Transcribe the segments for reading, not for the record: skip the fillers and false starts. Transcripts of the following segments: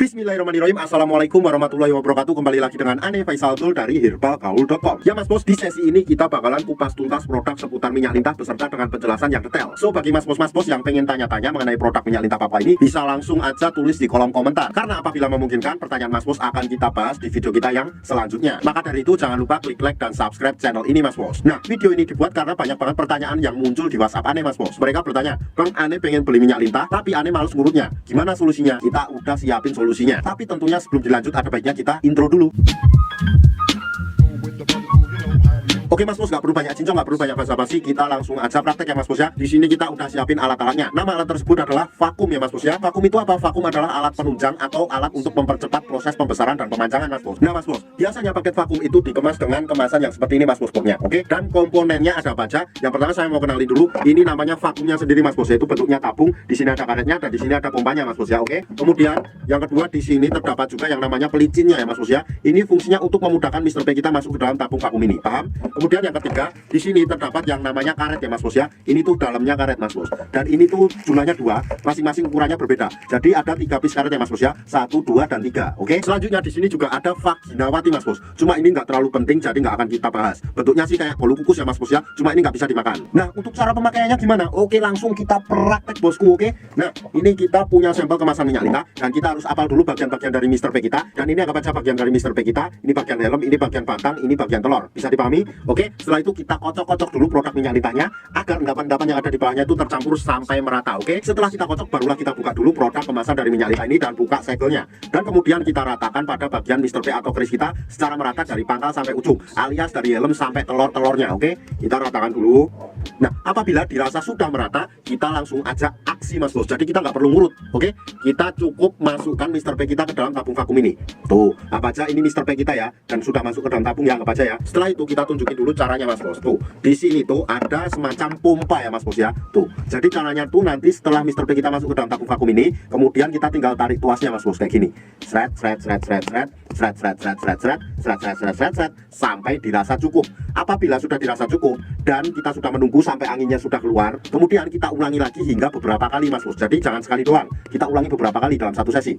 Bismillahirrahmanirrahim. Assalamualaikum warahmatullahi wabarakatuh. Kembali lagi dengan Ane Faisal Tul dari herbalgaul.com. Ya mas bos, di sesi ini kita bakalan kupas tuntas produk seputar minyak lintah beserta dengan penjelasan yang detail. So bagi mas bos yang pengen tanya-tanya mengenai produk minyak lintah papa ini, bisa langsung aja tulis di kolom komentar. Karena apabila memungkinkan, pertanyaan mas bos akan kita bahas di video kita yang selanjutnya. Maka dari itu jangan lupa klik like dan subscribe channel ini mas bos. Nah, video ini dibuat karena banyak banget pertanyaan yang muncul di WhatsApp Ane mas bos. Mereka bertanya, Bang, Ane pengen beli minyak lintah tapi Ane males ngurutnya. Gimana solusinya? Kita udah siapin solusinya. Tapi tentunya sebelum dilanjut ada baiknya kita intro dulu. Oke mas bos, nggak perlu banyak cincong, nggak perlu banyak basa-basi, kita langsung aja praktek ya mas bos ya. Di sini kita udah siapin alat-alatnya. Nama alat tersebut adalah vakum ya mas bos ya. Vakum itu apa? Vakum adalah alat penunjang atau alat untuk mempercepat proses pembesaran dan pemanjangan mas bos. Nah mas bos, biasanya paket vakum itu dikemas dengan kemasan yang seperti ini mas bos pokoknya. Oke, dan komponennya ada apa aja? Yang pertama saya mau kenalin dulu. Ini namanya vakumnya sendiri mas bos, yaitu bentuknya tabung. Di sini ada karetnya dan di sini ada pompanya mas bos ya. Oke. Kemudian yang kedua, di sini terdapat juga yang namanya pelicinnya ya mas bos ya. Ini fungsinya untuk memudahkan Mr. P kita masuk ke dalam tabung vakum ini. Paham? Kemudian yang ketiga, di sini terdapat yang namanya karet ya mas bos ya. Ini tuh dalamnya karet mas bos. Dan ini tuh jumlahnya dua, masing-masing ukurannya berbeda. Jadi ada 3 piece karet ya mas bos ya. 1, 2, dan 3. Oke. Selanjutnya di sini juga ada vaginawati mas bos. Cuma ini nggak terlalu penting, jadi nggak akan kita bahas. Bentuknya sih kayak bolu kukus ya mas bos ya. Cuma ini nggak bisa dimakan. Nah, untuk cara pemakaiannya gimana? Oke, langsung kita praktek bosku. Oke. Nah, ini kita punya sampel kemasan minyak lintah dan kita harus apal dulu bagian-bagian dari Mr. P kita. Dan ini anggap aja bagian dari Mr. P kita. Ini bagian helm, ini bagian batang, ini bagian telur. Bisa dipahami? Oke. Setelah itu kita kocok-kocok dulu produk minyak lintahnya agar endapan-endapan yang ada di bawahnya itu tercampur sampai merata. Oke. Setelah kita kocok, barulah kita buka dulu produk kemasan dari minyak lintah ini dan buka segelnya. Dan kemudian kita ratakan pada bagian Mr. P atau keris kita secara merata dari pangkal sampai ujung, alias dari helm sampai telur-telurnya. Oke. Kita ratakan dulu. Nah, apabila dirasa sudah merata, kita langsung aja aksi mas bos. Jadi kita nggak perlu ngurut. Oke. Kita cukup masukkan Mr. P kita ke dalam tabung vakum ini. Tuh, apa aja ini Mr. P kita ya, dan sudah masuk ke dalam tabung ya, anggap aja ya. Setelah itu kita tunjukin dulu caranya mas bos. Tuh, di sini tuh ada semacam pompa ya mas bos ya. Tuh, jadi caranya tuh nanti setelah Mr. P kita masuk ke dalam tabung vakum ini, kemudian kita tinggal tarik tuasnya mas bos kayak gini. Sret sampai dirasa cukup. Apabila sudah dirasa cukup dan kita sudah menunggu sampai anginnya sudah keluar, kemudian kita ulangi lagi hingga beberapa kali mas bos. Jadi jangan sekali doang, kita ulangi beberapa kali dalam satu sesi.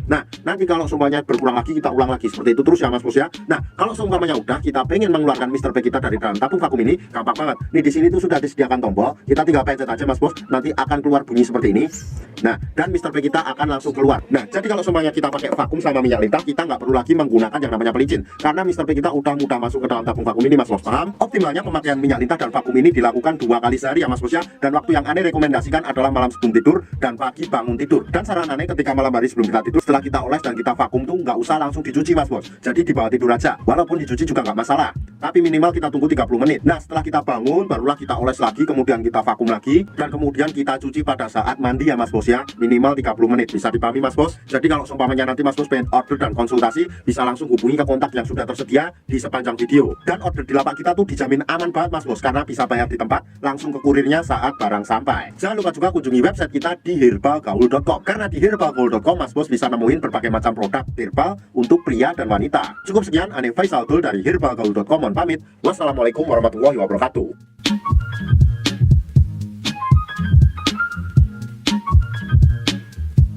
Nah, nanti kalau semuanya berkurang lagi, kita ulang lagi seperti itu terus ya mas bos ya. Nah, kalau seumpamanya udah kita pengen mengeluarkan Mr. P kita dari dalam tabung vakum ini, gampang banget. Nih di sini tuh sudah disediakan tombol, kita tinggal pencet aja mas bos, nanti akan keluar bunyi seperti ini. Nah, dan Mr. P kita akan langsung keluar. Nah, jadi kalau semuanya kita pakai vakum sama minyak lintah, kita nggak perlu lagi menggunakan yang namanya pelicin, karena Mr. P kita udah mudah masuk ke dalam tabung vakum ini mas bos. Paham? Optimalnya pemakaian minyak lintah dan vakum ini dilakukan 2 kali sehari ya mas bos ya. Dan waktu yang Ane rekomendasikan adalah malam sebelum tidur dan pagi bangun tidur. Dan saran Ane ketika malam hari sebelum kita tidur, setelah kita oles dan kita vakum tuh nggak usah langsung dicuci mas bos. Jadi dibawa tidur aja. Walaupun dicuci juga nggak masalah, tapi minimal kita tunggu 30 menit. Nah, setelah kita bangun barulah kita oles lagi, kemudian kita vakum lagi, dan kemudian kita cuci pada saat mandi ya mas bos ya. Minimal 30 menit. Bisa dipahami mas bos? Jadi kalau seumpamanya nanti mas bos pengen order dan konsultasi, bisa langsung hubungi ke kontak yang sudah tersedia di sepanjang video. Dan order di lapak kita tuh dijamin aman banget mas bos, karena bisa bayar di tempat, langsung ke kurirnya saat barang sampai. Jangan lupa juga kunjungi website kita di herbalgaul.com, karena di herbalgaul.com mas bos bisa nemuin berbagai macam produk herbal untuk pria dan wanita. Cukup sekian, Ane Faisal Tul dari herbalgaul.com, mohon pamit. Wassalamualaikum warahmatullahi wabarakatuh.